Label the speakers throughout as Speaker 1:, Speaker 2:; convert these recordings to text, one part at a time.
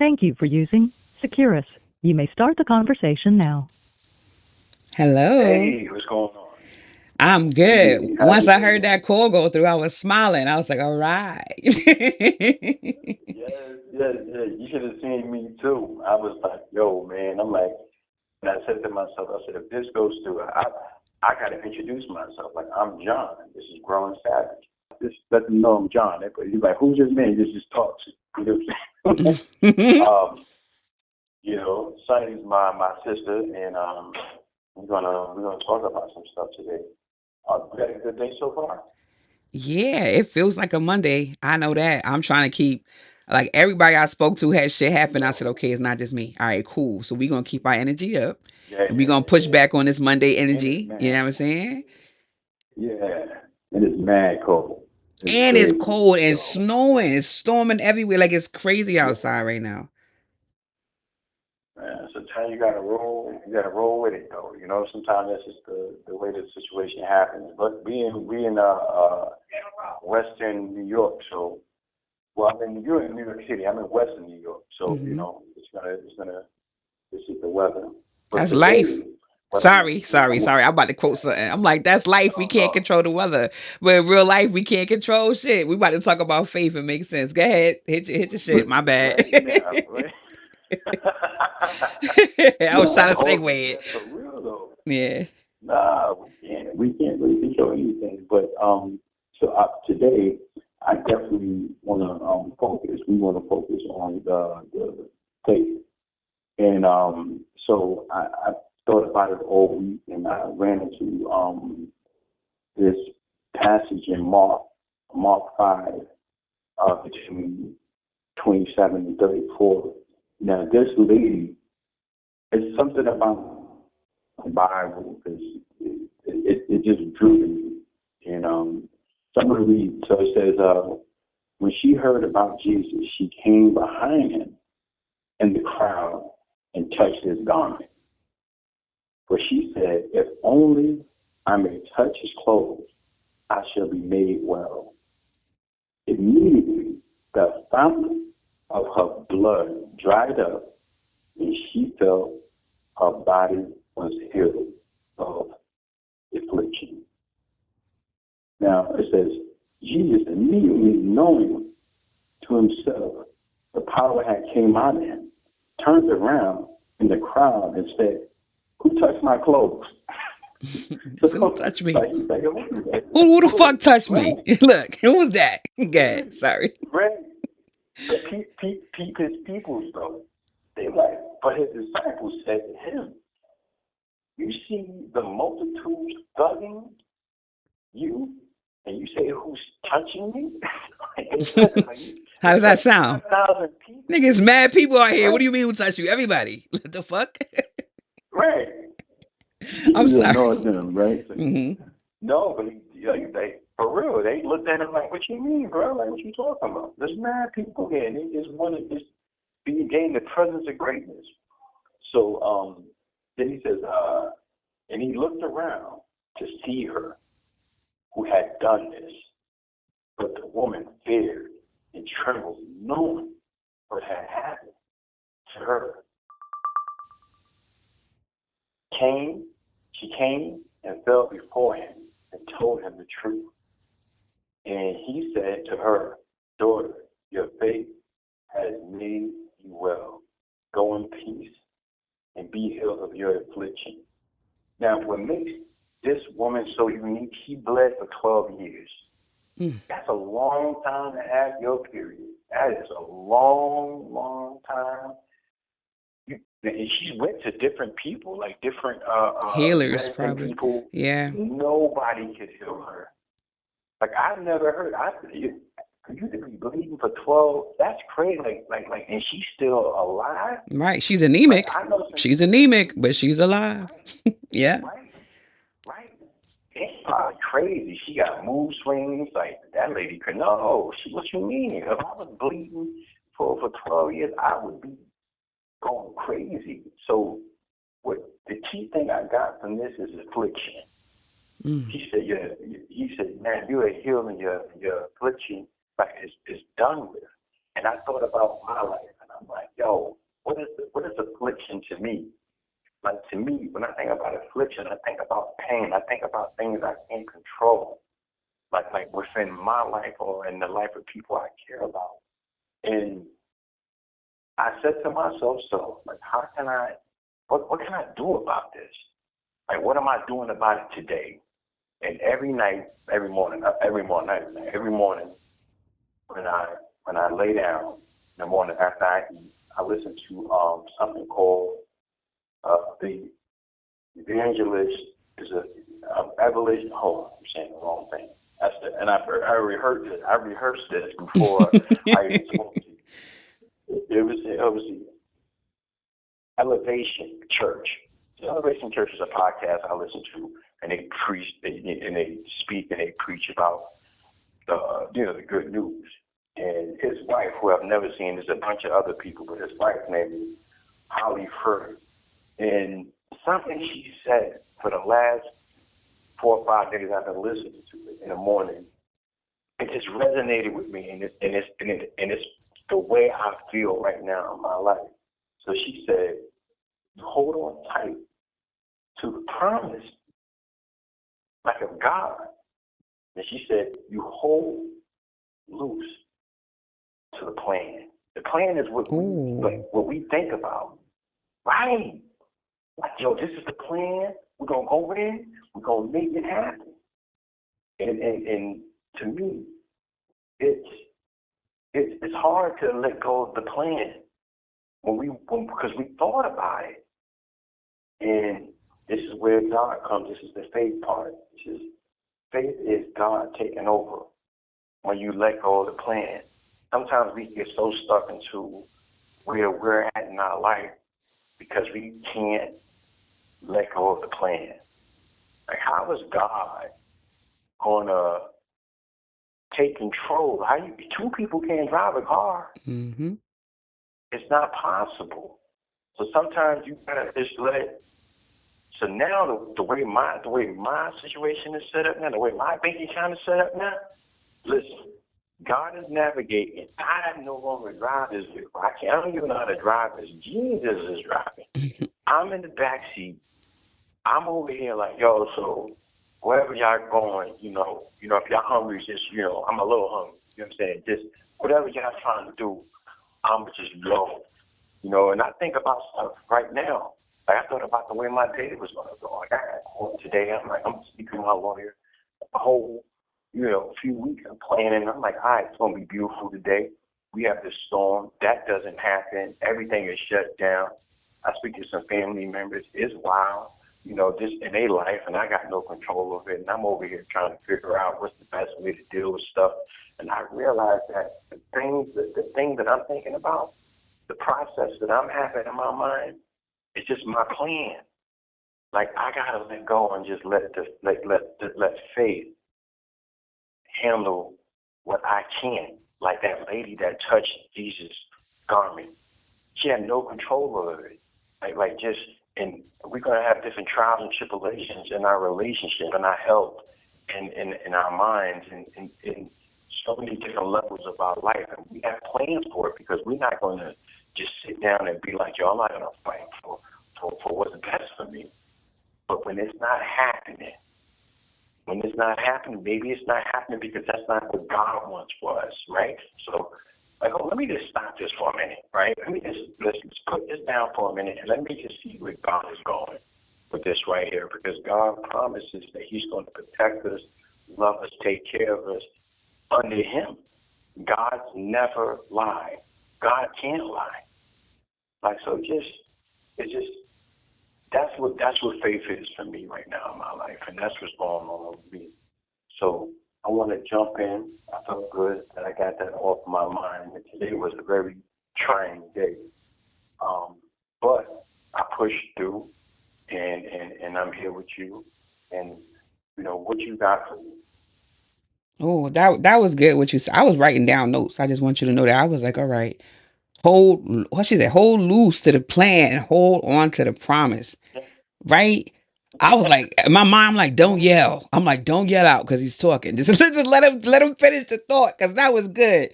Speaker 1: Thank you for using Securus. You may start the conversation now.
Speaker 2: Hello.
Speaker 3: Hey, what's going on?
Speaker 2: I'm good.
Speaker 3: Hey, how's
Speaker 2: Once
Speaker 3: your
Speaker 2: I
Speaker 3: day
Speaker 2: heard
Speaker 3: going?
Speaker 2: that call go through, I was smiling. I was like, all right.
Speaker 3: Yes, yes, yes. You should have seen me too. I was like, yo, man. I'm like, and I said to myself, I said, if this goes through, I got to introduce myself. Like, I'm John. This is Growing Savage. Just let them know I'm John. But he's like, who's this man? He just talks. You know what I'm saying? Sonny's my sister, and we're gonna talk about some stuff today. You had a good day so far?
Speaker 2: Yeah, it feels like a Monday. I know that. I'm trying to keep, like, everybody I spoke to had shit happen. I said, okay, it's not just me. All right, cool. So we're going to keep our energy up
Speaker 3: Yeah,
Speaker 2: and
Speaker 3: yeah,
Speaker 2: we're going to
Speaker 3: yeah,
Speaker 2: push
Speaker 3: yeah.
Speaker 2: back on this Monday
Speaker 3: And it's
Speaker 2: energy. You know
Speaker 3: mad.
Speaker 2: what I'm saying?
Speaker 3: Yeah, and it's mad cold. It's
Speaker 2: And it's
Speaker 3: crazy.
Speaker 2: cold and
Speaker 3: So
Speaker 2: snowing. It's storming everywhere. Like, it's crazy
Speaker 3: yeah,
Speaker 2: outside right now.
Speaker 3: man. Sometimes you gotta roll. You gotta roll with it, though. Sometimes that's just the way the situation happens. But we in Western New York, so well, you're in New York City. I'm in Western New York, so
Speaker 2: Hmm.
Speaker 3: it's gonna this is the weather. But
Speaker 2: That's
Speaker 3: today,
Speaker 2: life.
Speaker 3: what I'm
Speaker 2: Sorry, sorry, sorry. I'm about to quote something. I'm like, that's life. We can't
Speaker 3: uh,
Speaker 2: control the weather. But in real life, we can't control shit. We about to talk about faith and make sense. Go ahead. Hit your shit.
Speaker 3: but
Speaker 2: My bad.
Speaker 3: right now, right.
Speaker 2: I was trying to
Speaker 3: No,
Speaker 2: segue it.
Speaker 3: man, for real though.
Speaker 2: Yeah.
Speaker 3: Nah, we can't really control anything. But today, I definitely want to focus. We want to focus on the faith, and I thought about it all week, and I ran into this passage in Mark 5, between 27 and 34. Now, this lady, it's something about the Bible because it just drew me. And so I'm going to read. So it says, when she heard about Jesus, she came behind him in the crowd and touched his garment. For she said, if only I may touch his clothes, I shall be made well. Immediately, the fountain of her blood dried up, and she felt her body was healed of affliction. Now it says, Jesus immediately knowing to himself the power had came out of him, turned around in the crowd and said, who touched my clothes?
Speaker 2: So who
Speaker 3: So
Speaker 2: touched me?
Speaker 3: like he's like,
Speaker 2: Who the
Speaker 3: who?
Speaker 2: fuck touched
Speaker 3: Right,
Speaker 2: me? Look, who was that? Good. Sorry.
Speaker 3: right. The his people though, they like, but his disciples said to him, you see the multitudes thugging you, and you say who's touching me?
Speaker 2: How does that
Speaker 3: It's
Speaker 2: sound?
Speaker 3: 5,000 people.
Speaker 2: Niggas mad people out here. What
Speaker 3: Right,
Speaker 2: do you mean who touched you? Everybody. What the fuck?
Speaker 3: right.
Speaker 2: I'm
Speaker 3: Jesus
Speaker 2: sorry.
Speaker 3: ignored them, right? So,
Speaker 2: Hmm.
Speaker 3: no, but they for real, they looked at him like, what you mean, bro? Like, what you talking about? There's mad people here, and they just want to just be gain the presence of greatness. So then he says, and he looked around to see her who had done this. But the woman feared and trembled, knowing what had happened to her. Came, she came and fell before him and told him the truth. And he said to her, daughter, your faith has made you well. Go in peace and be healed of your affliction. Now, what makes this woman so unique, she bled for 12 years. That's a long time to have your period. That is a long, long time. And she went to different people, like different
Speaker 2: Healers,
Speaker 3: medicine
Speaker 2: probably.
Speaker 3: people.
Speaker 2: Yeah.
Speaker 3: Nobody could heal her. Like I've never heard. For you to be bleeding for 12, that's crazy. And she's still alive.
Speaker 2: Right. She's
Speaker 3: Like
Speaker 2: anemic.
Speaker 3: I know some
Speaker 2: She's
Speaker 3: people that
Speaker 2: anemic,
Speaker 3: bleed.
Speaker 2: but she's alive.
Speaker 3: Right,
Speaker 2: Yeah.
Speaker 3: right, right. It's probably crazy. She got mood swings. Like that lady could no. What you mean? If I was bleeding for 12 years, I would be going crazy. So what the key thing I got from this is affliction.
Speaker 2: Mm.
Speaker 3: He said, yeah, he said, man, you are healing your affliction, like it's done with. And I thought about my life, and I'm like, yo,
Speaker 4: affliction to me. Like to me, when I think about affliction, I think about pain. I think about things I can't control, like within my life or in the life of people I care about. And I said to myself, so like, how can I? What can I do about this? Like, what am I doing about it today? And every night, every morning, when I lay down in the morning after I eat, I listen to something called the evangelist is a evolution. Hold on, I'm saying the wrong thing. That's it. And I rehearsed this before I even spoke to you. It was the Elevation Church. The Elevation Church is a podcast I listen to, and they preach, and they speak, and they preach about the good news. And his wife, who I've never seen, there's a bunch of other people, but his wife's name is Holly Furr. And something she said for the last 4 or 5 days I've been listening to it in the morning, it just resonated with me, and it's the way I feel right now in my life. So she said, hold on tight to the promise, like of God. And she said, you hold loose to the plan. The plan is what we think about, right? Like, yo, this is the plan. We're gonna go in. We're gonna make it happen. And to me, it's hard to let go of the plan because we thought about it. And this is where God comes. This is the faith part. Faith is God taking over when you let go of the plan. Sometimes we get so stuck into where we're at in our life because we can't let go of the plan. Like, how is God going to take control? Two people can't drive a car.
Speaker 2: Mm-hmm.
Speaker 4: It's not possible. So sometimes you gotta just let it. So now the way my situation is set up now, the way my bank account is set up now, listen, God is navigating. I no longer drive this vehicle. I don't even know how to drive this. Jesus is driving. I'm in the back seat. I'm over here like, yo, so wherever y'all going, if y'all hungry, just, I'm a little hungry. You know what I'm saying? Just whatever y'all trying to do, I'm just go. And I think about stuff right now. Like, I thought about the way my day was going to go. Like, I got court today. I'm speaking to my lawyer a whole, few weeks. I'm planning. I'm like, all right, it's going to be beautiful today. We have this storm. That doesn't happen. Everything is shut down. I speak to some family members. It's wild, just in their life, and I got no control over it. And I'm over here trying to figure out what's the best way to deal with stuff. And I realized that the thing that I'm thinking about, the process that I'm having in my mind, it's just my plan. Like, I gotta let go and just let faith handle what I can. Like that lady that touched Jesus' garment, she had no control over it. And we're gonna have different trials and tribulations in our relationship, and our health, and in our minds, and in so many different levels of our life, and we have plans for it because we're not going to just sit down and be like, yo, I'm not going to fight for what's best for me. But when it's not happening, maybe it's not happening because that's not what God wants for us, right? So, like, let me just stop this for a minute, right? Let's put this down for a minute, and let me just see where God is going with this right here, because God promises that He's going to protect us, love us, take care of us under Him. God's never lied. God can't lie. Like, so that's what faith is for me right now in my life, and that's what's going on with me. So I want to jump in. I felt good that I got that off my mind. And today was a very trying day, but I pushed through, and I'm here with you. And what you got for me?
Speaker 2: Oh, that was good what you said. I was writing down notes. I just want you to know that I was like, all right, what she said, hold loose to the plan and hold on to the promise. Right? I was like, in my mind, I'm like, don't yell. I'm like, don't yell out because he's talking. Just let him finish the thought, because that was good.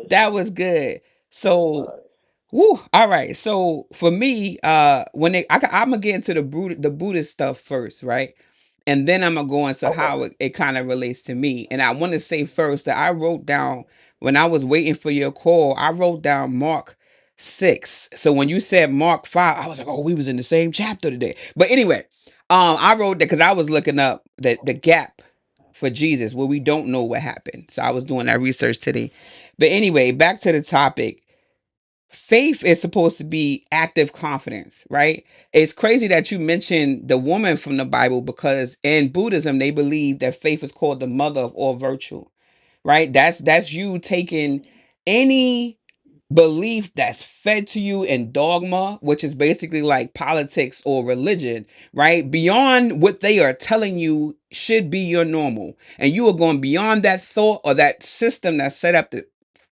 Speaker 2: That was good. So Woo. All right. So for me, when I'm gonna get into the Buddhist stuff first, right? And then I'm gonna go into
Speaker 4: Okay.
Speaker 2: how it kind of relates to me. And I want to say first that I wrote down when I was waiting for your call, I wrote down Mark 6. So when you said Mark 5, I was like, oh, we was in the same chapter today. But anyway, I wrote that because I was looking up the gap for Jesus where we don't know what happened. So I was doing that research today. But anyway, back to the topic. Faith is supposed to be active confidence, right? It's crazy that you mentioned the woman from the Bible because in Buddhism they believe that faith is called the mother of all virtue, right? That's you taking any belief that's fed to you in dogma, which is basically like politics or religion, right? Beyond what they are telling you should be your normal. And you are going beyond that thought or that system that's set up to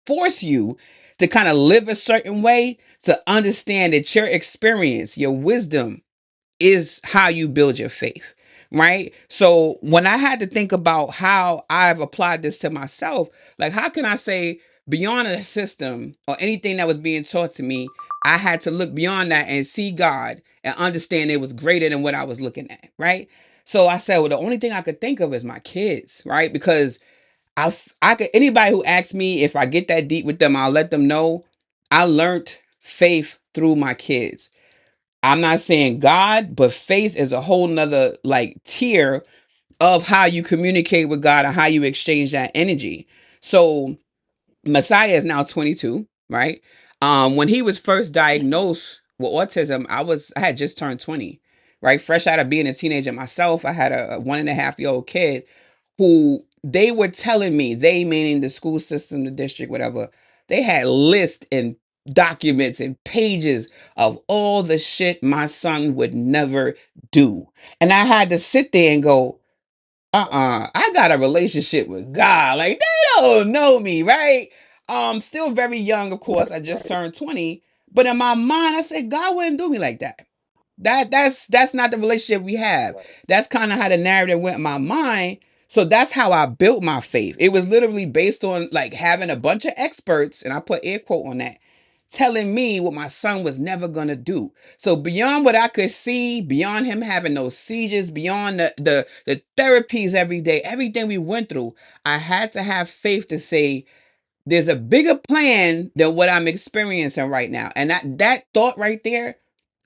Speaker 2: force you to kind of live a certain way, to understand that your experience, your wisdom is how you build your faith, right? So when I had to think about how I've applied this to myself, like how can I say beyond a system or anything that was being taught to me, I had to look beyond that and see God and understand it was greater than what I was looking at, right? So I said, well, the only thing I could think of is my kids, right? Because I could, anybody who asks me if I get that deep with them, I'll let them know I learned faith through my kids. I'm not saying God, but faith is a whole nother like tier of how you communicate with God and how you exchange that energy. So Messiah is now 22, right? When he was first diagnosed with autism, I had just turned 20, right? Fresh out of being a teenager myself, I had a 1.5-year old kid who they were telling me, they meaning the school system, the district, whatever, they had lists and documents and pages of all the shit my son would never do. And I had to sit there and go, I got a relationship with God. Like they don't know me, right? Still very young, of course. I just turned 20. But in my mind, I said, God wouldn't do me like that. That's not the relationship we have. That's kind of how the narrative went in my mind. So that's how I built my faith. It was literally based on like having a bunch of experts, and I put air quote on that, telling me what my son was never gonna do. So beyond what I could see, beyond him having those seizures, beyond the therapies every day, everything we went through, I had to have faith to say there's a bigger plan than what I'm experiencing right now. And that thought right there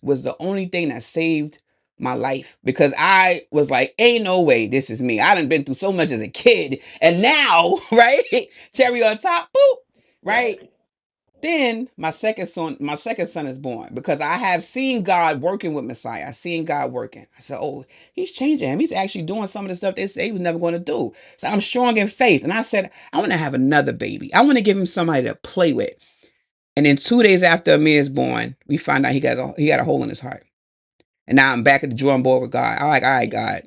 Speaker 2: was the only thing that saved my life because I was like, ain't no way this is me. I done been through so much as a kid. And now, right? Cherry on top, boop, right? Then my second son is born because I have seen God working with Messiah. I seen God working. I said, oh, he's changing him. He's actually doing some of the stuff they say he was never going to do. So I'm strong in faith. And I said, I want to have another baby. I want to give him somebody to play with. And then 2 days after Amir is born, we find out he got a hole in his heart. And now I'm back at the drawing board with God. I'm like, all right, God.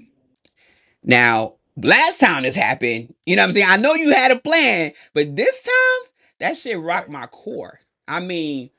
Speaker 2: Now, last time this happened, you know what I'm saying? I know you had a plan, but this time, that shit rocked my core. I mean,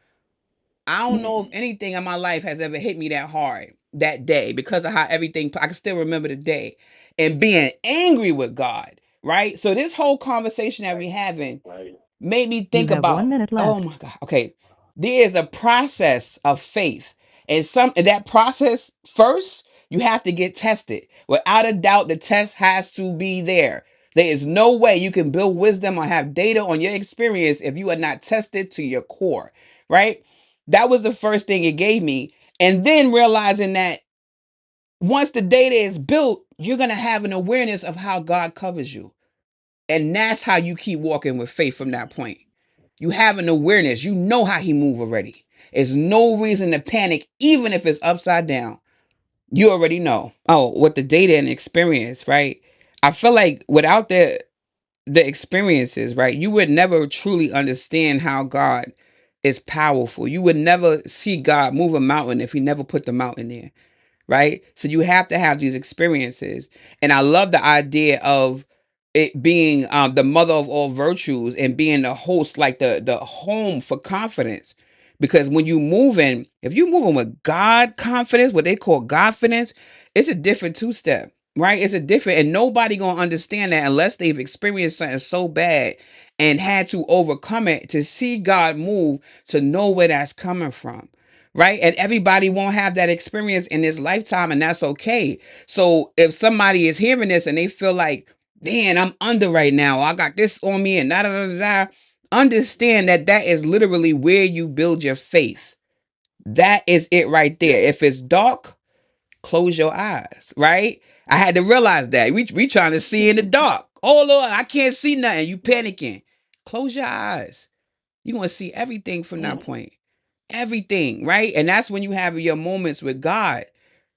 Speaker 2: I don't know if anything in my life has ever hit me that hard that day because of how everything, I can still remember the day and being angry with God, right? So this whole conversation that we're having
Speaker 4: Right.
Speaker 2: made me
Speaker 1: You
Speaker 2: think
Speaker 1: have 1
Speaker 2: about,
Speaker 1: minute
Speaker 2: oh
Speaker 1: left.
Speaker 2: my God, okay, there is a process of faith. And that process, first, you have to get tested. Without a doubt, the test has to be there. There is no way you can build wisdom or have data on your experience if you are not tested to your core, right? That was the first thing it gave me. And then realizing that once the data is built, you're going to have an awareness of how God covers you. And that's how you keep walking with faith from that point. You have an awareness. You know how he moved already. There's no reason to panic, even if it's upside down. You already know. Oh, what the data and experience, right? I feel like without the experiences, right, you would never truly understand how God is powerful. You would never see God move a mountain if he never put the mountain there, right? So you have to have these experiences. And I love the idea of it being the mother of all virtues and being the host, like the home for confidence. Because when you if you moving with God confidence, what they call Godfidence, it's a different two-step. right? It's a different, and nobody gonna understand that unless they've experienced something so bad and had to overcome it to see God move, to know where that's coming from, right? And everybody won't have that experience in this lifetime, and that's okay. So if somebody is hearing this and they feel like, man, I'm under right now, I got this on me, and da da da da, understand that that is literally where you build your faith. That is it right there. If it's dark, close your eyes, right? I had to realize that. We trying to see in the dark. Oh Lord, I can't see nothing. You panicking. Close your eyes. You're gonna see everything from that point. Everything, right? And that's when you have your moments with God.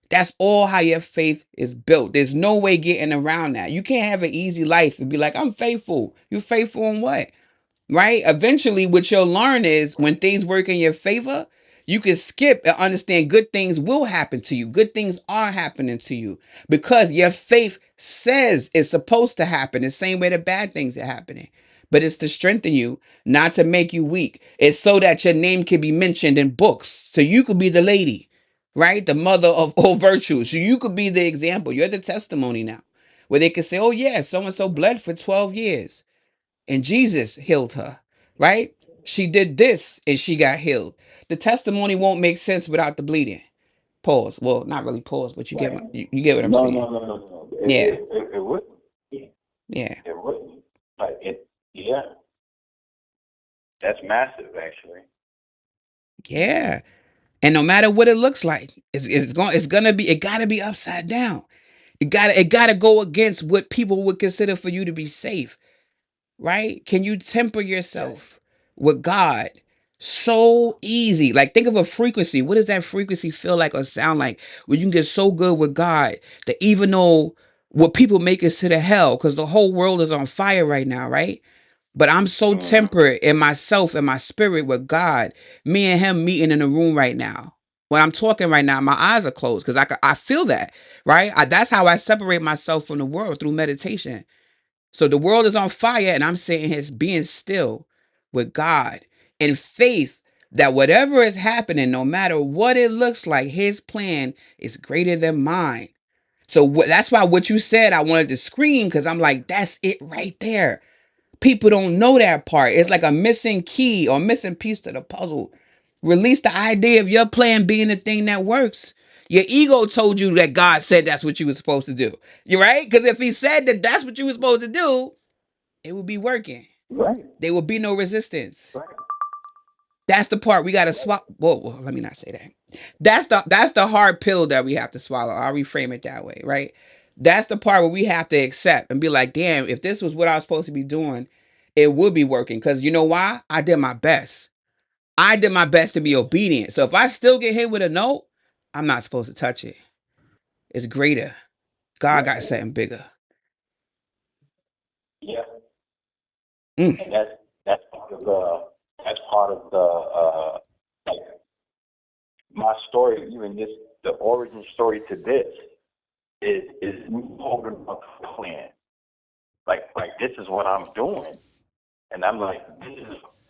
Speaker 2: That's all how your faith is built. There's no way getting around that. You can't have an easy life and be like, I'm faithful. You faithful in what? Right? Eventually, what you'll learn is when things work in your favor, you can skip and understand good things will happen to you. Good things are happening to you because your faith says it's supposed to happen the same way the bad things are happening. But it's to strengthen you, not to make you weak. It's so that your name can be mentioned in books. So you could be the lady, right? The mother of all virtues. So you could be the example. You're the testimony now. Where they could say, oh, yeah, so and so bled for 12 years and Jesus healed her, right? She did this and she got healed. The testimony won't make sense without the bleeding. Pause. Well, not really pause, but you get
Speaker 3: Right.
Speaker 2: you get what I'm
Speaker 3: No,
Speaker 2: saying.
Speaker 3: no, no, no, no.
Speaker 2: Yeah,
Speaker 3: It wouldn't.
Speaker 2: yeah,
Speaker 3: It wouldn't. Like it. Yeah. That's massive, actually.
Speaker 2: yeah. And no matter what it looks like, it's gonna be, it gotta be upside down. It gotta go against what people would consider for you to be safe. Right? Can you temper
Speaker 3: Right.
Speaker 2: yourself with God? So easy. Like think of a frequency. What does that frequency feel like or sound like when you can get so good with God that even though what people may consider hell, because the whole world is on fire right now, right? But I'm so
Speaker 3: Mm.
Speaker 2: temperate in myself and my spirit with God. Me and him meeting in a room right now. When I'm talking right now, my eyes are closed because I feel that, right? That's how I separate myself from the world, through meditation. So the world is on fire, and I'm sitting here being still with God in faith that whatever is happening, no matter what it looks like, his plan is greater than mine. So that's why what you said, I wanted to scream because I'm like, that's it right there. People don't know that part. It's like a missing key or missing piece to the puzzle. Release the idea of your plan being the thing that works. Your ego told you that God said that's what you were supposed to do. You're right? Because if he said that that's what you were supposed to do, it would be working.
Speaker 3: Right.
Speaker 2: There would be no resistance.
Speaker 3: Right.
Speaker 2: That's the part we got to swallow. Whoa, let me not say that. That's the hard pill that we have to swallow. I'll reframe it that way, right? That's the part where we have to accept and be like, damn, if this was what I was supposed to be doing, it would be working. Because you know why? I did my best. I did my best to be obedient. So if I still get hit with a no, I'm not supposed to touch it. It's greater. God
Speaker 3: Right.
Speaker 2: got something bigger.
Speaker 3: Yeah.
Speaker 2: Mm.
Speaker 3: And that's part of the like my story. Even this, the origin story to this is me holding up a plan. Like this is what I'm doing, and I'm like,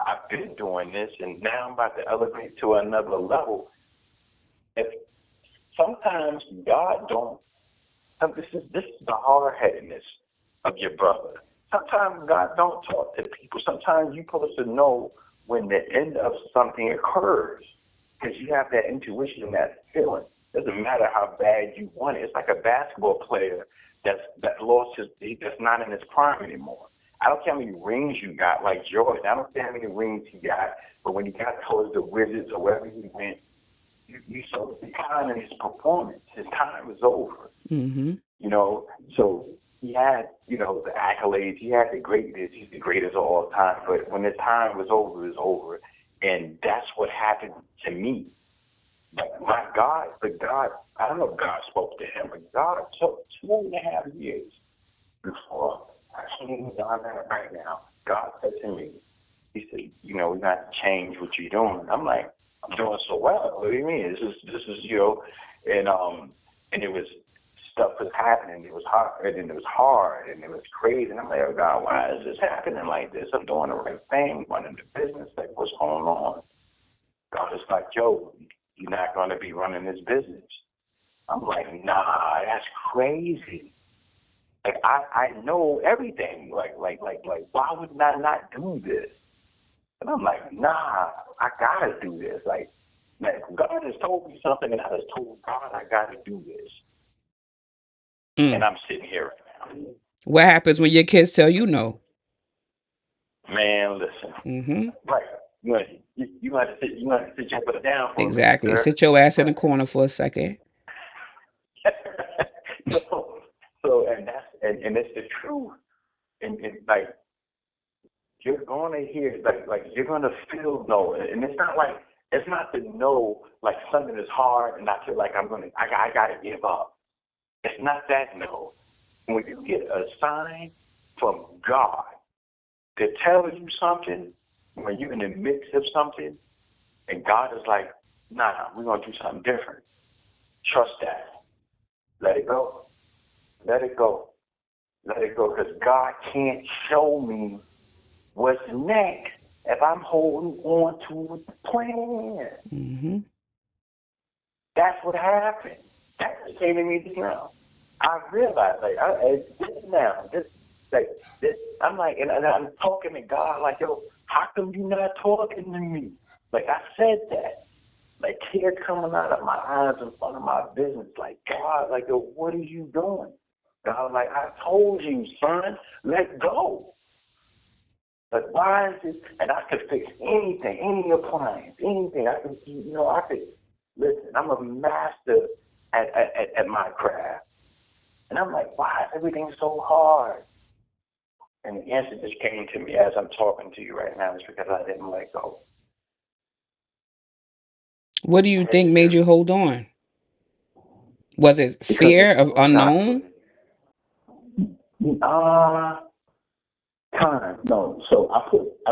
Speaker 3: I've been doing this, and now I'm about to elevate to another level. If sometimes God don't, this is the hard headedness of your brother. Sometimes God don't talk to people. Sometimes you're supposed to know when the end of something occurs because you have that intuition, that feeling. Doesn't matter how bad you want it. It's like a basketball player that lost that's not in his prime anymore. I don't care how many rings you got, like Jordan. I don't care how many rings he got, but when he got towards the Wizards or wherever he went, you saw the decline in his performance. His time was over.
Speaker 2: Mm-hmm.
Speaker 3: So he had, the accolades, he had the greatness, he's the greatest of all time, but when his time was over, it was over. And that's what happened to me. Like my God, I don't know if God spoke to him, but God took 2.5 years before I came on that right now. God said to me, he said, we got to change what you're doing. I'm like, I'm doing so well. What do you mean? This is and it was, stuff was happening. It was hard, and it was hard, and it was crazy. And I'm like, oh God, why is this happening like this? I'm doing the right thing, running the business. Like, what's going on? God is like, Joe, you're not going to be running this business. I'm like, nah, that's crazy.
Speaker 4: Like I know everything. Like why would I not do this? And I'm like, nah, I gotta do this. Like God has told me something, and I just told God I gotta do this. And
Speaker 2: Mm.
Speaker 4: I'm sitting here right now.
Speaker 2: What happens when your kids tell you no?
Speaker 4: Man, listen.
Speaker 2: Mm-hmm.
Speaker 4: Right. You have to sit your butt down for a minute,
Speaker 2: Exactly.
Speaker 4: sir.
Speaker 2: Sit your ass in the corner for a second.
Speaker 4: so and it's the truth. And like you're gonna hear like you're gonna feel no, and it's not the no like something is hard and I feel like I gotta give up. It's not that no. When you get a sign from God to tell you something, when you're in the midst of something, and God is like, nah, we're gonna do something different. Trust that. Let it go. Let it go. Let it go. Because God can't show me what's next if I'm holding on to the plan.
Speaker 2: Mm-hmm.
Speaker 4: That's what happened. That just came to me just now. I realized, I'm like, and I'm talking to God, like, yo, how come you not talking to me? Like, I said that. Like, tears coming out of my eyes in front of my business. Like, God, like, yo, what are you doing? God, like, I told you, son, let go. Like, why is this? And I could fix anything, any appliance, anything. I could, listen, I'm a master at my craft. And I'm like, why is everything so hard? And the answer just came to me as I'm talking to you right now. It's because I didn't let go.
Speaker 2: What do you think made you hold on? Was it
Speaker 4: Because
Speaker 2: fear
Speaker 4: it's
Speaker 2: of
Speaker 4: what God
Speaker 2: unknown?
Speaker 3: Time. No. So I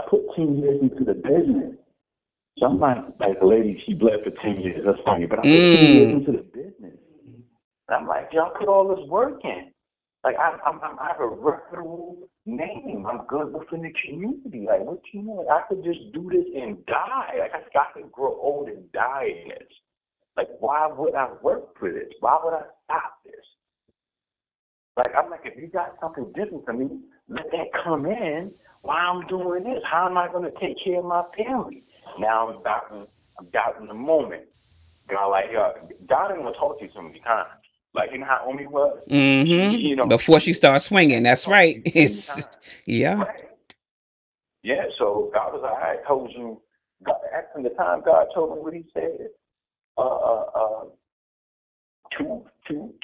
Speaker 3: put 10 years into the business. So I'm like the lady, she bled for 10 years. That's funny. But I put 10 years into the business.
Speaker 4: And I'm like, y'all put all this work in. Like I have a reputable name. I'm good within the community. Like what you know? Like, I could just do this and die. Like I could grow old and die in this. Like why would I work for this? Why would I stop this? Like I'm like, if you got something different for me, let that come in while I'm doing this. How am I going to take care of my family? Now I'm doubting the moment. God, like, God didn't want to talk to you so many times. Like, you know how Omi was?
Speaker 2: Mm-hmm. Before she starts swinging. That's
Speaker 4: Talk to
Speaker 2: right.
Speaker 4: you so many
Speaker 2: It's
Speaker 4: times.
Speaker 2: yeah.
Speaker 4: Right. Yeah, so God was like, I told you, God, from the time God told me what he said, two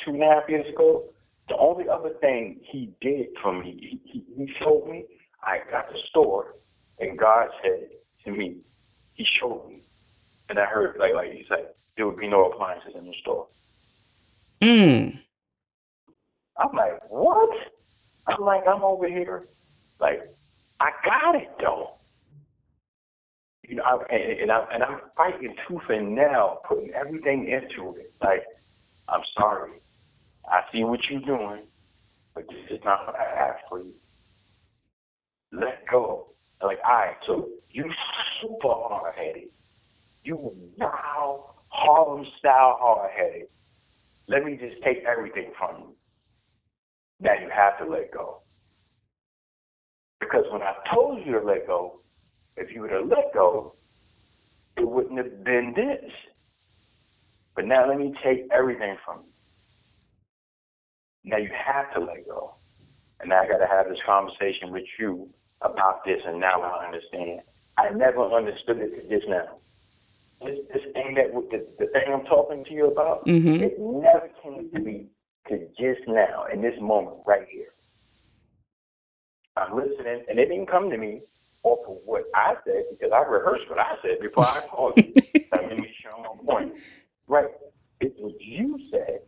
Speaker 4: and a half years ago, the only other thing he did for me, he showed me, I got the store, and God said to me, he showed me, and I heard, like he said, there would be no appliances in the store.
Speaker 2: Mm.
Speaker 4: I'm like, what? I'm like, I'm over here, like, I got it though. You know, I'm fighting tooth and nail, putting everything into it. Like, I'm sorry. I see what you're doing, but this is not what I asked for you. Let go. Like, all right, so you super hard-headed. You wild, Harlem-style hard-headed. Let me just take everything from you. Now you have to let go. Because when I told you to let go, if you would have let go, it wouldn't have been this. But now let me take everything from you. Now you have to let go. And now I got to have this conversation with you about this, and now I understand. I never understood it to just now. This thing the thing I'm talking to you about,
Speaker 2: Mm-hmm.
Speaker 4: it never came to me to just now, in this moment right here. I'm listening, and it didn't come to me off of what I said, because I rehearsed what I said before I called you. That made me show my point. Right. It's what you said.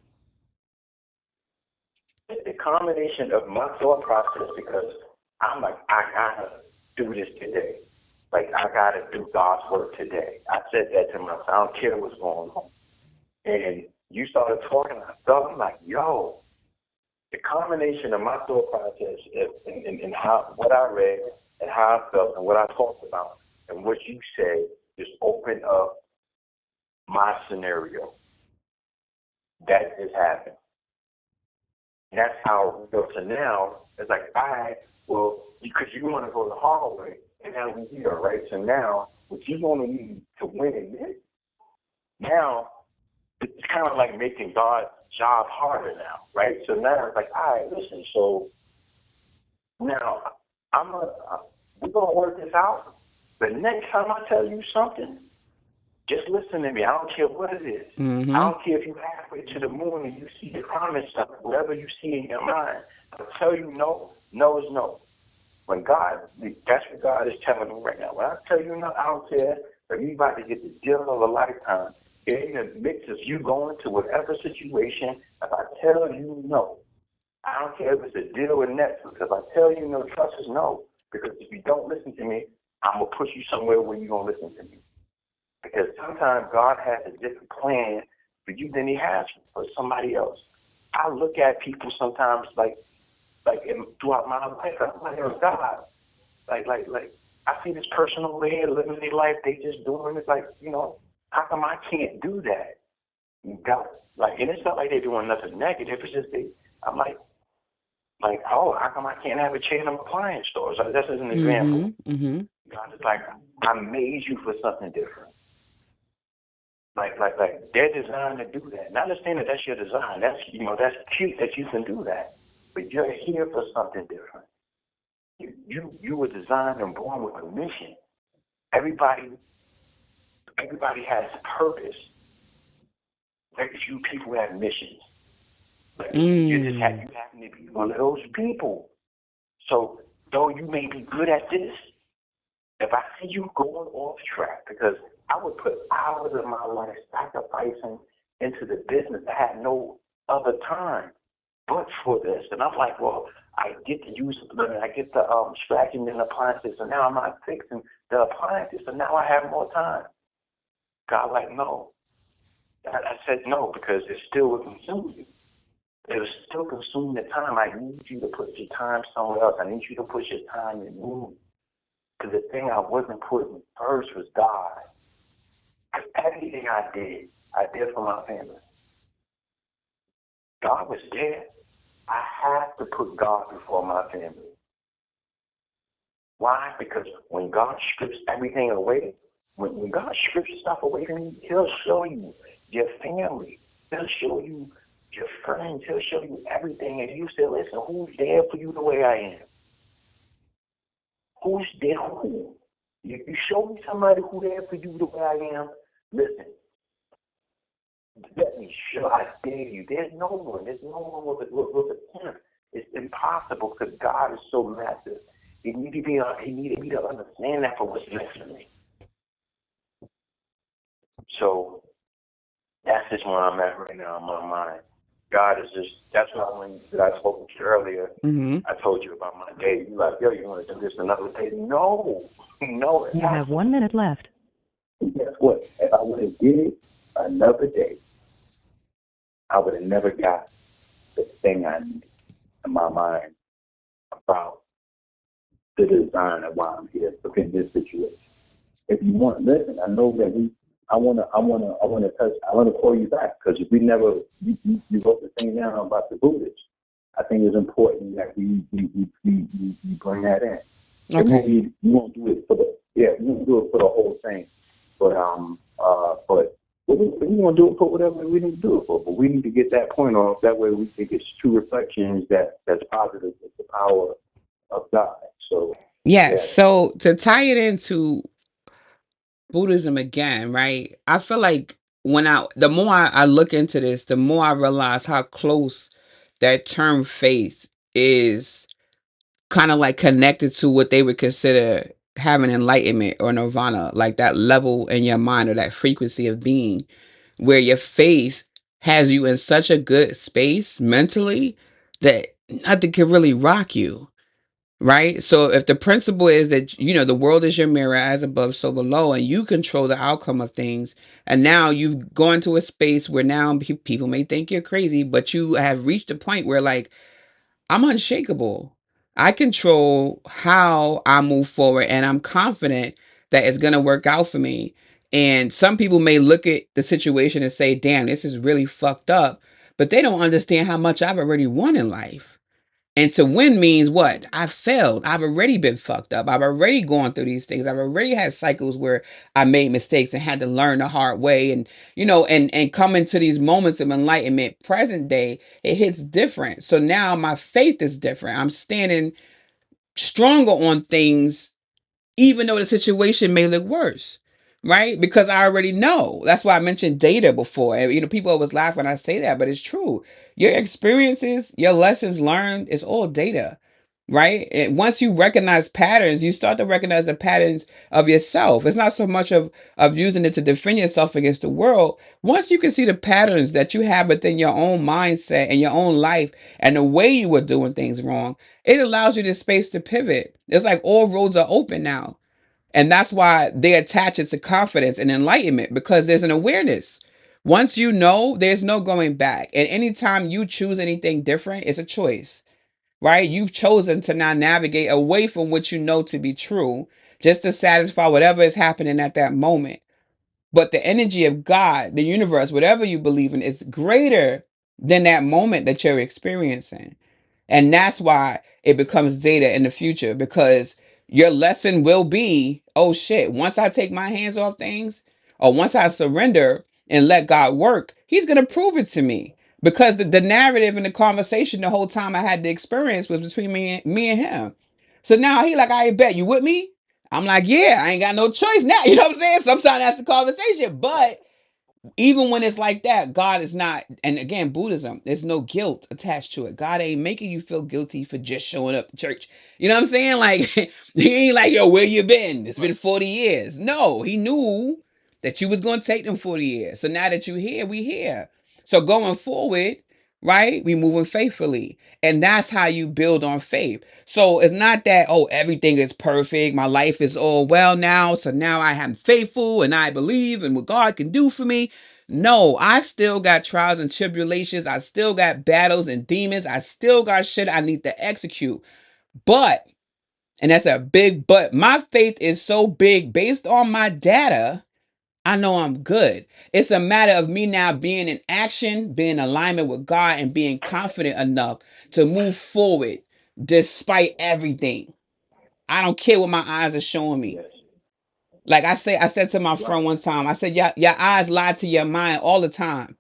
Speaker 4: It's a combination of my thought process, because I'm like, I gotta do this today. Like, I gotta do God's work today. I said that to myself. I don't care what's going on. And you started talking, I felt, I'm like, yo, the combination of my thought process and how what I read and how I felt and what I talked about and what you said just opened up my scenario. That just happened. That's how we go to now. It's like, all right, well, because you want to go the hard way, and now we here, right? So now, what you want to need to win in this, now, it's kind of like making God's job harder now, right? So now it's like, all right, listen, so now we're gonna work this out. But next time I tell you something, just listen to me. I don't care what it is.
Speaker 2: Mm-hmm.
Speaker 4: I don't care if you're halfway to the moon and you see the promise of whatever you see in your mind. I'll tell you no, no is no. When God, that's what God is telling me right now. When I tell you no, I don't care if you about to get the deal of a lifetime. In the mix of you going to whatever situation, if I tell you no, I don't care if it's a deal with Netflix. If I tell you no, trust is no. Because if you don't listen to me, I'm going to push you somewhere where you're going to listen to me. Because sometimes God has a different plan for you than he has for somebody else. I look at people sometimes like throughout my life, I'm like, oh God, like, I see this person over here living their life, they just doing it like, how come I can't do that? God, and it's not like they're doing nothing negative, it's just I'm like, oh, how come I can't have a chain of appliance stores? Like, that's just an example.
Speaker 2: Mm-hmm.
Speaker 4: God is like, I made you for something different. Like they're designed to do that. And I understand that that's your design. That's that's cute that you can do that. But you're here for something different. You were designed and born with a mission. Everybody has purpose. Very few people have missions. You happen to be one of those people. So though you may be good at this, if I see you going off track, because I would put hours of my life sacrificing into the business. I had no other time but for this. And I'm like, well, I get to use it, I get the scratching in the appliances, and now I'm not fixing the appliances, so now I have more time. God, like, no. I said no, because it still would consume you. It was still consuming the time. I need you to put your time somewhere else. I need you to put your time in me. Because the thing I wasn't putting first was God. Because everything I did for my family. God was there. I have to put God before my family. Why? Because when God strips everything away, when God strips stuff away from you, he'll show you your family. He'll show you your friends. He'll show you everything. And you say, listen, who's there for you the way I am? Who's there? Who? You show me somebody who's there for you the way I am. Listen, let me show. I dare you. There's no one. There's no one with a pen. It's impossible because God is so massive. He needed me to understand that for what's next for me. So that's just where I'm at right now in my mind. God is just, that's why when I spoke to you earlier, I told you about my day. You're like, yo, you want to do this another day? No.
Speaker 1: You have 1 minute left.
Speaker 3: Guess what? If I would have did it another day, I would have never got the thing I needed in my mind about the design of why I'm here in this situation. If you want, listen, I know that I want to call you back because we never, you wrote the thing down about the Buddhists. I think it's important that we bring that in.
Speaker 2: Okay.
Speaker 3: You won't do it for you won't do it for the whole thing, but we want to do it for whatever we need to do it for. But we need to get that point off. That way we think it's true reflections that's positive with the power of God. So
Speaker 2: yeah. So to tie it into Buddhism again, right? I feel like the more I look into this, the more I realize how close that term faith is kind of like connected to what they would consider having enlightenment or nirvana, like that level in your mind or that frequency of being where your faith has you in such a good space mentally that nothing can really rock you. Right. So if the principle is that, the world is your mirror, as above, so below, and you control the outcome of things. And now you've gone to a space where now people may think you're crazy, but you have reached a point where like, I'm unshakable. I control how I move forward and I'm confident that it's going to work out for me. And some people may look at the situation and say, damn, this is really fucked up. but they don't understand how much I've already won in life. And to win means what? I've failed. I've already been fucked up. I've already gone through these things. I've already had cycles where I made mistakes and had to learn the hard way. And, and come into these moments of enlightenment, present day, it hits different. So now my faith is different. I'm standing stronger on things even though the situation may look worse, right? Because I already know. That's why I mentioned data before. And, people always laugh when I say that, but it's true. Your experiences, your lessons learned, it's all data, right? And once you recognize patterns, you start to recognize the patterns of yourself. It's not so much of using it to defend yourself against the world. Once you can see the patterns that you have within your own mindset and your own life and the way you were doing things wrong, it allows you the space to pivot. It's like all roads are open now. And that's why they attach it to confidence and enlightenment, because there's an awareness. Once you know, there's no going back. And anytime you choose anything different, it's a choice, right? You've chosen to now navigate away from what you know to be true, just to satisfy whatever is happening at that moment. But the energy of God, the universe, whatever you believe in, is greater than that moment that you're experiencing. And that's why it becomes data in the future, because your lesson will be, oh shit, once I take my hands off things, or once I surrender and let God work, he's going to prove it to me. Because the narrative and the conversation the whole time I had the experience was between me and him. So now he like, I bet you with me. I'm like, yeah, I ain't got no choice now. You know what I'm saying? Sometimes that's the conversation. But even when it's like that, God is not, and again, Buddhism, there's no guilt attached to it. God ain't making you feel guilty for just showing up to church. You know what I'm saying? Like, he ain't like, yo, where you been? It's been 40 years. No, he knew that you was going to take them 40 years. So now that you're here, we here. So going forward, right, we moving faithfully. And that's how you build on faith. So it's not that, oh, everything is perfect. My life is all well now. So now I am faithful and I believe in what God can do for me. No, I still got trials and tribulations. I still got battles and demons. I still got shit I need to execute. But, and that's a big but, my faith is so big based on my data. I know I'm good. It's a matter of me now being in action, being in alignment with God, and being confident enough to move forward despite everything. I don't care what my eyes are showing me.
Speaker 3: Yes.
Speaker 2: Like I said to my friend one time, I said, your eyes lie to your mind all the time.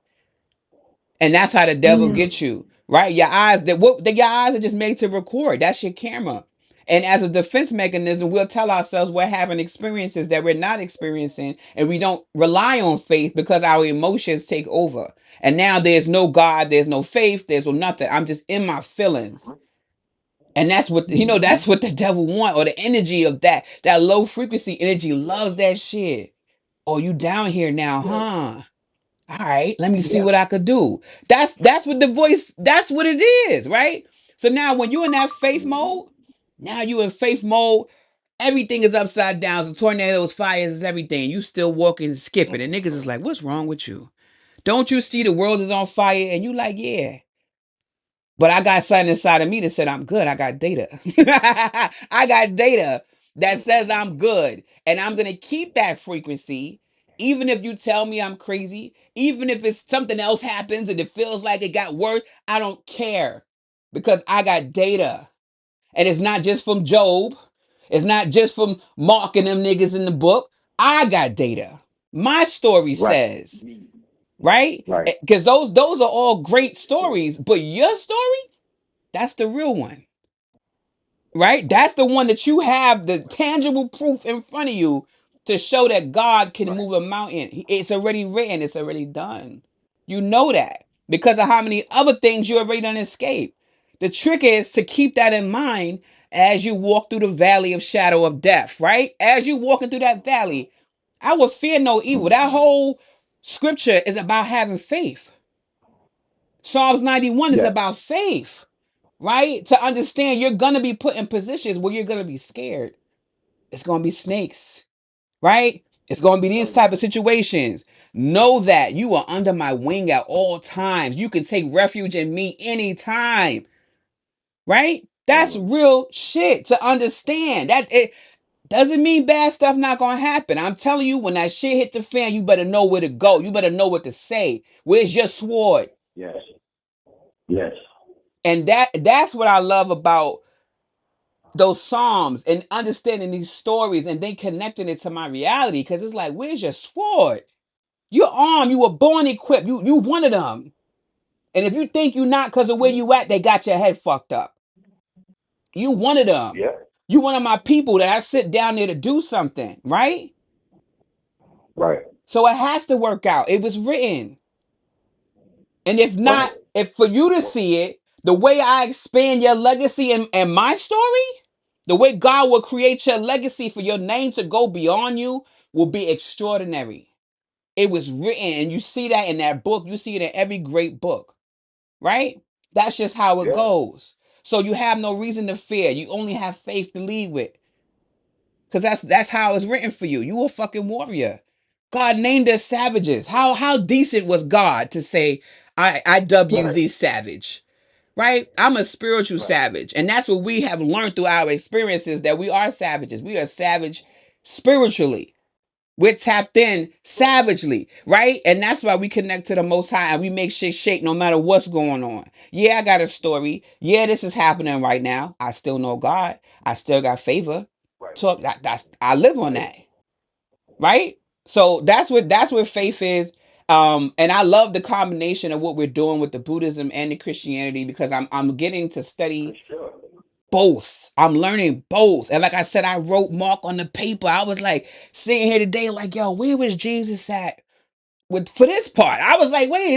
Speaker 2: And that's how the devil gets you, right? Your eyes, your eyes are just made to record. That's your camera. And as a defense mechanism, we'll tell ourselves we're having experiences that we're not experiencing, and we don't rely on faith because our emotions take over. And now there's no God, there's no faith, there's no nothing. I'm just in my feelings. And that's what, that's what the devil want, or the energy of that low frequency energy loves that shit. Oh, you down here now, huh? All right, let me see what I could do. That's what the voice, that's what it is, right? So now when you're in that faith mode, now you in faith mode, everything is upside down. So tornadoes, fires, is everything. You still walking and skipping. And niggas is like, what's wrong with you? Don't you see the world is on fire? And you like, yeah. But I got something inside of me that said I'm good. I got data. I got data that says I'm good. And I'm going to keep that frequency. Even if you tell me I'm crazy, even if it's something else happens and it feels like it got worse, I don't care, because I got data. And it's not just from Job. It's not just from Mark and them niggas in the book. I got data. My story
Speaker 3: Right.
Speaker 2: says, right?
Speaker 3: Right.
Speaker 2: Because those are all great stories, but your story, that's the real one, right? That's the one that you have the tangible proof in front of you to show that God can
Speaker 3: Right.
Speaker 2: move a mountain. It's already written. It's already done. You know that because of how many other things you already done escape. The trick is to keep that in mind as you walk through the valley of shadow of death, right? As you walking through that valley, I will fear no evil. That whole scripture is about having faith. Psalms 91 is
Speaker 3: Yes.
Speaker 2: about faith, right? To understand you're going to be put in positions where you're going to be scared. It's going to be snakes, right? It's going to be these type of situations. Know that you are under my wing at all times. You can take refuge in me anytime, right? That's real shit to understand. That it doesn't mean bad stuff not going to happen. I'm telling you, when that shit hit the fan, you better know where to go. You better know what to say. Where's your sword?
Speaker 3: Yes. Yes.
Speaker 2: And that's what I love about those Psalms and understanding these stories and then connecting it to my reality. Because it's like, where's your sword? You're armed. You were born equipped. You one of them. And if you think you're not because of where you at, they got your head fucked up. You one of them.
Speaker 4: Yeah.
Speaker 2: You one of my people that I sit down there to do something, right?
Speaker 3: Right.
Speaker 2: So it has to work out. It was written. And if not,
Speaker 3: Right.
Speaker 2: if for you to see it, the way I expand your legacy and my story, the way God will create your legacy for your name to go beyond you will be extraordinary. It was written, and you see that in that book. You see it in every great book, right? That's just how it
Speaker 4: Yeah.
Speaker 2: goes. So you have no reason to fear. You only have faith to lead with. Because that's how it's written for you. You a fucking warrior. God named us savages. How decent was God to say, I dub you
Speaker 4: Right.
Speaker 2: the savage? Right? I'm a spiritual
Speaker 4: Right.
Speaker 2: savage. And that's what we have learned through our experiences, that we are savages. We are savage spiritually. We're tapped in savagely, right? And that's why we connect to the Most High and we make shit shake no matter what's going on. Yeah, I got a story. Yeah, this is happening right now. I still know God. I still got favor.
Speaker 4: Right.
Speaker 2: So that's I live on that, right? So that's what faith is. And I love the combination of what we're doing with the Buddhism and the Christianity, because I'm getting to
Speaker 4: For
Speaker 2: study
Speaker 4: sure.
Speaker 2: both. I'm learning both. And like I said, I wrote Mark on the paper. I was like sitting here today, like, yo, where was Jesus at for this part? I was like, wait,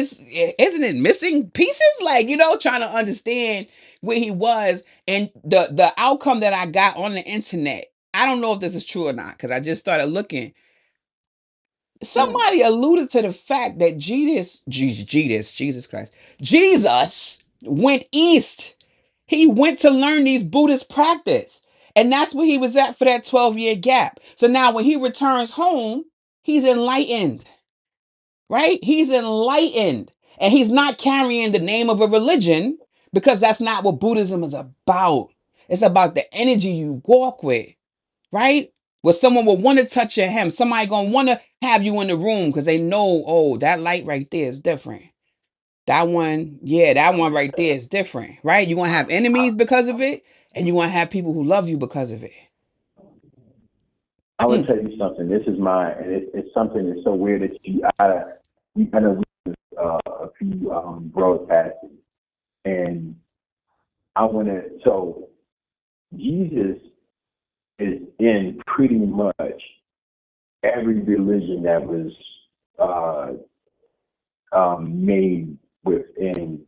Speaker 2: isn't it missing pieces? Like, trying to understand where he was. And the outcome that I got on the internet, I don't know if this is true or not, because I just started looking. Somebody alluded to the fact that Jesus Christ, Jesus went east. He went to learn these Buddhist practice. And that's where he was at for that 12-year gap. So now when he returns home, he's enlightened, right? He's enlightened. And he's not carrying the name of a religion, because that's not what Buddhism is about. It's about the energy you walk with, right? Where someone will want to touch your hem. Somebody gonna want to have you in the room because they know, oh, that light right there is different. That one, yeah, that one right there is different, right? You're gonna have enemies because of it, and you're gonna have people who love you because of it.
Speaker 3: I would tell you something. This is mine, and it's something that's so weird that you gotta a few broadcasts, and I want to. So Jesus is in pretty much every religion that was made within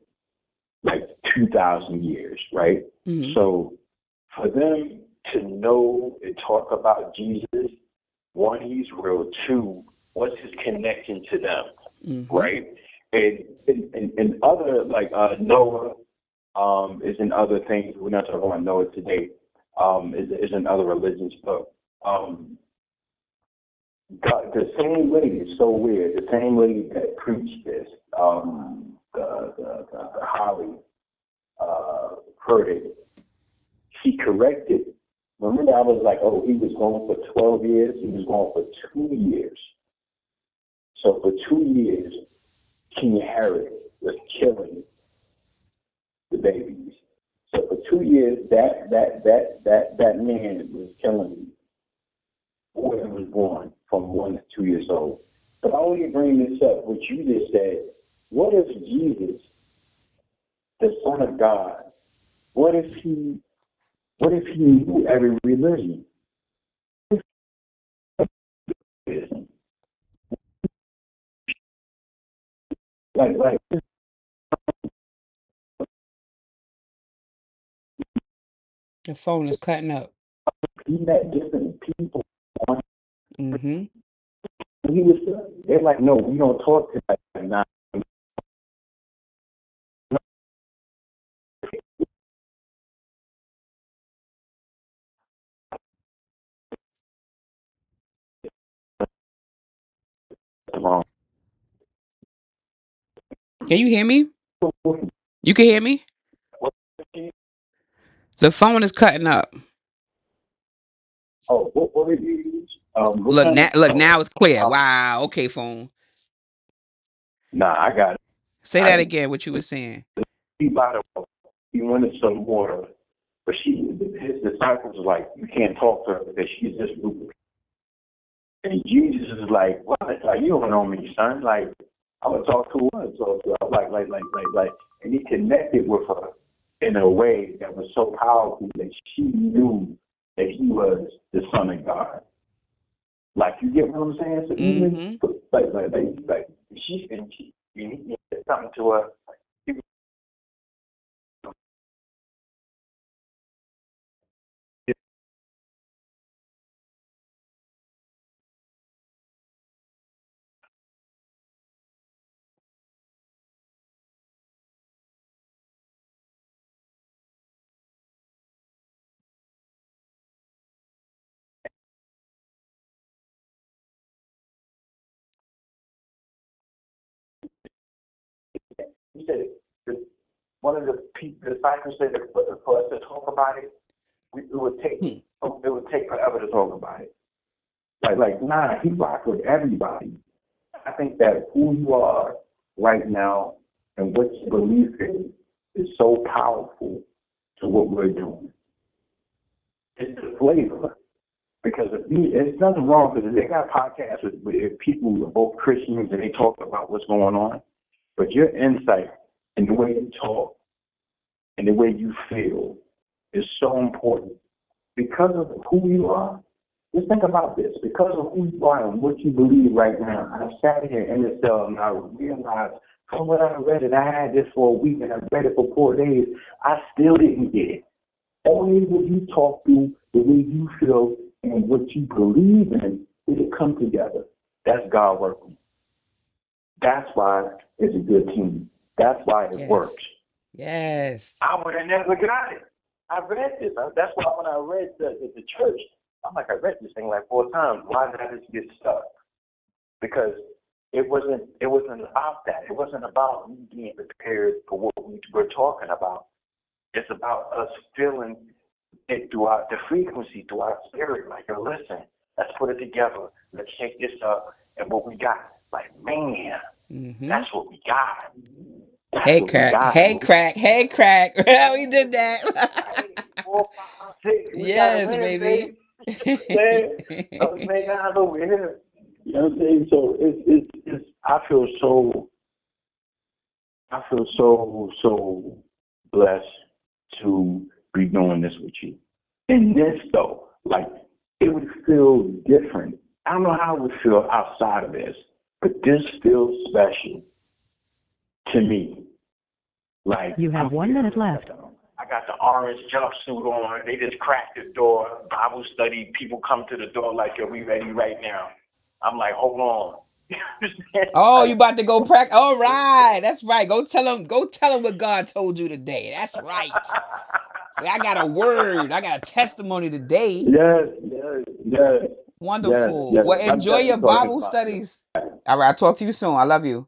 Speaker 3: like 2,000 years, right?
Speaker 2: Mm-hmm.
Speaker 3: So
Speaker 4: For them to know and talk about Jesus, one, he's real. Two, what's his connection to them,
Speaker 2: Mm-hmm.
Speaker 4: right?
Speaker 3: and other like Noah is in other things. We're not talking about Noah today. Is in other religions, but God, the same lady is so weird. The same lady that preached this, the Holly, heard it. She corrected. Remember, I was like, oh, he was going for 12 years. He was going for 2 years. So for 2 years, King Herod was killing the babies. So for 2 years, that man was killing whoever was born from 1 to 2 years old. But I only bring this up, what you just said. What if Jesus, the Son of God, what if he knew every religion? Like
Speaker 2: The phone is cutting up.
Speaker 3: he met different people.
Speaker 2: Mm-hmm.
Speaker 3: He was. They're like, no, we don't talk to that. Not wrong.
Speaker 2: Can you hear me? You can hear me? The phone is cutting up.
Speaker 3: Oh, what did you use? What
Speaker 2: Look
Speaker 3: kind
Speaker 2: now,
Speaker 3: of?
Speaker 2: it's clear. Wow. Okay, phone.
Speaker 3: Nah, I got it.
Speaker 2: Say
Speaker 3: I
Speaker 2: that again. What you were saying?
Speaker 4: by the well. He wanted some water, but his disciples were like, you can't talk to her because she's just rude. And Jesus is like, what? Like, you don't know me, son. Like, I'm gonna talk to her. I wanna talk to her. Like, and he connected with her in a way that was so powerful that she knew that he was the Son of God. Like, you get what I'm saying? So even like she he said something to her. He said one of the disciples said that for us to talk about it, it would take forever to talk about it. Nah, he rocked with everybody. I think that who you are right now and what you believe in is so powerful to what we're doing. It's the flavor. Because there's nothing wrong because they got podcasts with people who are both Christians and they talk about what's going on. But your insight and the way you talk and the way you feel is so important. Because of who you are, just think about this. Because of who you are and what you believe right now, I sat here in this cell and I realized from what I read it, I had this for a week and I read it for 4 days, I still didn't get it. Only when you talk through the way you feel and what you believe in, it'll come together. That's God working. That's why it's a good team. That's why it works.
Speaker 2: Yes.
Speaker 4: I would have never got it. I read this. That's why when I read the church, I'm like, I read this thing like 4 times. Why did I just get stuck? Because it wasn't about that. It wasn't about me being prepared for what we were talking about. It's about us feeling it throughout the frequency, through our spirit. Like, yo, listen, let's put it together. Let's shake this up. And what we got, like, man, that's what we got. That's
Speaker 2: Hey,
Speaker 4: what we
Speaker 2: crack.
Speaker 4: got.
Speaker 2: Hey, crack. We did that.
Speaker 4: 4, 5, 6. We
Speaker 2: Yes,
Speaker 4: got win,
Speaker 2: baby.
Speaker 4: Those niggas over here. You know what I'm saying? So it's. I feel so blessed to be doing this with you. And this though, like, it would feel different. I don't know how it would feel outside of this, but this feels special to me. Like,
Speaker 1: You have 1 minute left.
Speaker 4: I got the orange jumpsuit on. They just cracked the door. Bible study. People come to the door like, yo, we ready right now. I'm like, hold on.
Speaker 2: Oh, you about to go practice? All right, that's right. Go tell them what God told you today. That's right. See, I got a word. I got a testimony today.
Speaker 4: Yes.
Speaker 2: Wonderful.
Speaker 4: Yes.
Speaker 2: Well, enjoy your Bible studies. All right, I'll talk to you soon. I love you.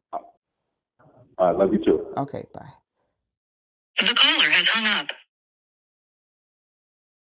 Speaker 4: I love you too.
Speaker 2: Okay, bye.
Speaker 1: The caller has hung up.